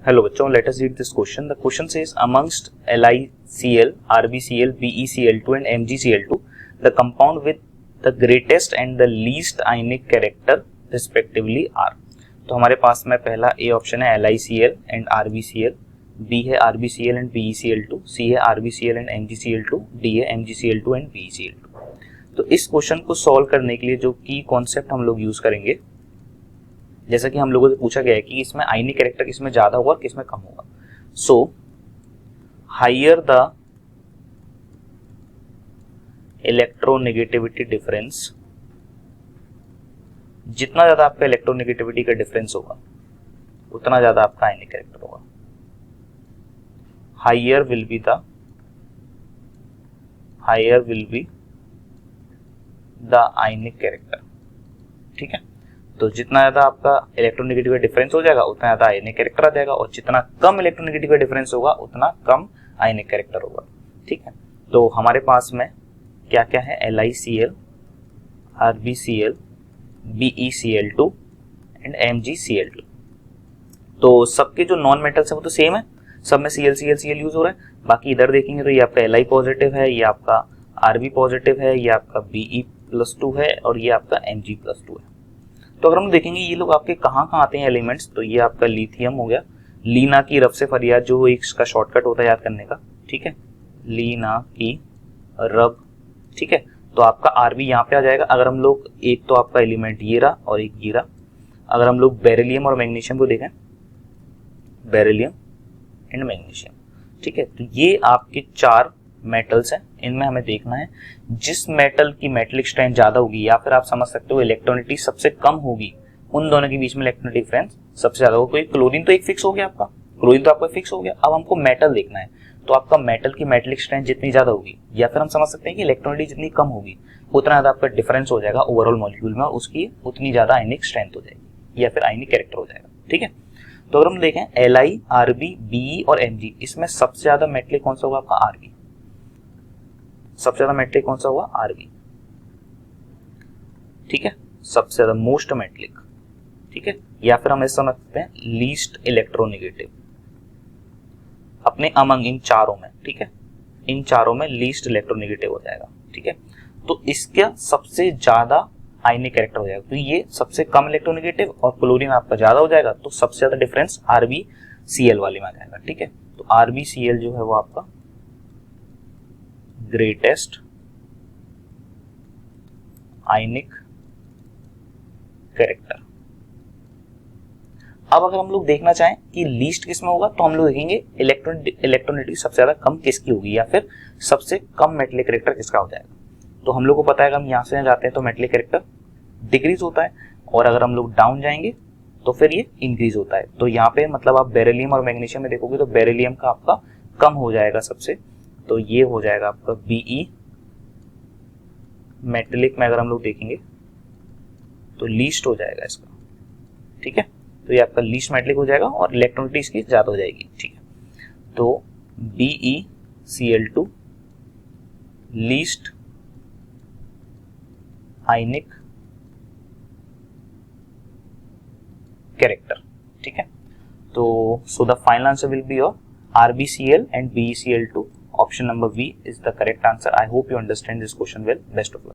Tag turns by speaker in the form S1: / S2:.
S1: Hello बच्चों, let us read this question. The question says amongst LiCl, RbCl, BeCl2 and MgCl2, the compound with the greatest and the least ionic character respectively are. तो हमारे पास में पहला A option है LiCl and RbCl, B है RbCl and BeCl2, सी है RbCl and MgCl2, D है MgCl2 and BeCl2. तो इस क्वेश्चन को सॉल्व करने के लिए जो की कॉन्सेप्ट हम लोग यूज करेंगे, जैसा कि हम लोगों से पूछा गया है कि इसमें आयनिक कैरेक्टर किसमें ज्यादा होगा और किसमें कम होगा. So higher the electronegativity difference, जितना ज्यादा आपका इलेक्ट्रोनेगेटिविटी का डिफरेंस होगा उतना ज्यादा आपका आयनिक कैरेक्टर होगा. Higher will be the ionic character. ठीक है, तो जितना ज्यादा आपका इलेक्ट्रोनेगेटिव का डिफरेंस हो जाएगा उतना ज्यादा आयनिक कैरेक्टर आ जाएगा, और जितना कम इलेक्ट्रोनेगेटिव का डिफरेंस होगा उतना कम आयनिक कैरेक्टर होगा. ठीक है, तो हमारे पास में क्या क्या है, LiCl, RbCl, BeCl2 and MgCl2. तो सबके जो नॉन मेटल्स है वो तो सेम है, सब में Cl यूज हो रहा है. बाकी इधर देखेंगे तो ये आपका Li पॉजिटिव है, ये आपका Rb पॉजिटिव है, ये आपका Be+2 है और ये आपका Mg+2 है. तो अगर हम देखेंगे ये लोग आपके कहाँ कहाँ आते हैं एलिमेंट्स, तो ये आपका लिथियम हो गया, लीना की रब से फरियाद जो एक इसका शॉर्टकट होता है याद करने का. ठीक है, लीना की रब. ठीक है, तो आपका आरबी यहाँ पे आ जाएगा. अगर हम लोग एक तो आपका एलिमेंट ये रहा और एक ये रहा. अगर हम लोग बेरिलियम और मैग्नीशियम को देखें, बेरिलियम एंड मैग्नीशियम. ठीक है, तो ये आपके चार मेटल्स हैं. इनमें हमें देखना है जिस मेटल की मेटलिक स्ट्रेंथ ज्यादा होगी, या फिर आप समझ सकते हो इलेक्ट्रोनिटी सबसे कम होगी, उन दोनों के बीच में इलेक्ट्रोनिक डिफरेंस सबसे ज्यादा होगा. कोई क्लोरीन तो एक फिक्स हो गया, आपका क्लोरीन तो आपका फिक्स हो गया. अब हमको मेटल देखना है, तो आपका मेटल की मेटलिक स्ट्रेंथ जितनी ज्यादा होगी, या फिर हम समझ सकते हैं कि इलेक्ट्रोनिटी जितनी कम होगी उतना ज्यादा आपका डिफरेंस हो जाएगा ओवरऑल मॉलिक्यूल में, उसकी उतनी ज्यादा आयनिक स्ट्रेंथ हो जाएगी या फिर आयनिक कैरेक्टर हो जाएगा. ठीक है, तो अगर हम देखें Li, Rb, Be और Mg, इसमें सबसे ज्यादा मेटलिक कौन सा होगा, आपका Rb. सबसे ज्यादा मेटलिक कौन सा होगा, Rb. ठीक है, सबसे ज्यादा मोस्ट मेटलिक. ठीक है, या फिर हम ऐसा समझ सकते हैं लीस्ट इलेक्ट्रोनेगेटिव अपने अमंग इन चारों में. ठीक है, इन चारों में लीस्ट इलेक्ट्रोनेगेटिव हो जाएगा. ठीक है, तो इसका सबसे ज्यादा आयनिक कैरेक्टर हो जाएगा. तो ये सबसे कम इलेक्ट्रोनेगेटिव और क्लोरीन आपका ज्यादा हो जाएगा, तो सबसे ज्यादा डिफरेंस RbCl वाले में आ जाएगा. ठीक है, तो RbCl जो है वो आपका ग्रेटेस्ट आयनिक कैरेक्टर. अब अगर हम लोग देखना चाहें कि लीस्ट किस में होगा, तो हम लोग देखेंगे इलेक्ट्रोनेगेटिव सबसे ज्यादा कम किसकी होगी, या फिर सबसे कम मेटलिक कैरेक्टर किसका हो जाएगा. तो हम लोग को पता है कि हम यहाँ से जाते हैं तो मेटलिक कैरेक्टर डिक्रीज होता है, और अगर हम लोग डाउन जाएंगे तो फिर ये इंक्रीज होता है. तो यहाँ पे मतलब आप बेरिलियम और मैग्नीशियम में देखोगे तो बेरिलियम का आपका कम हो जाएगा सबसे, तो ये हो जाएगा आपका Be. मेटलिक में अगर हम लोग देखेंगे तो लीस्ट हो जाएगा इसका. ठीक है, तो ये आपका लीस्ट मेटलिक हो जाएगा और इलेक्ट्रोनिटी इसकी ज्यादा हो जाएगी. ठीक है, तो BeCl2 लीस्ट आयनिक कैरेक्टर. ठीक है, तो so the final answer will be your RbCl and BeCl2. Option number B is the correct answer. I hope you understand this question well. Best of luck.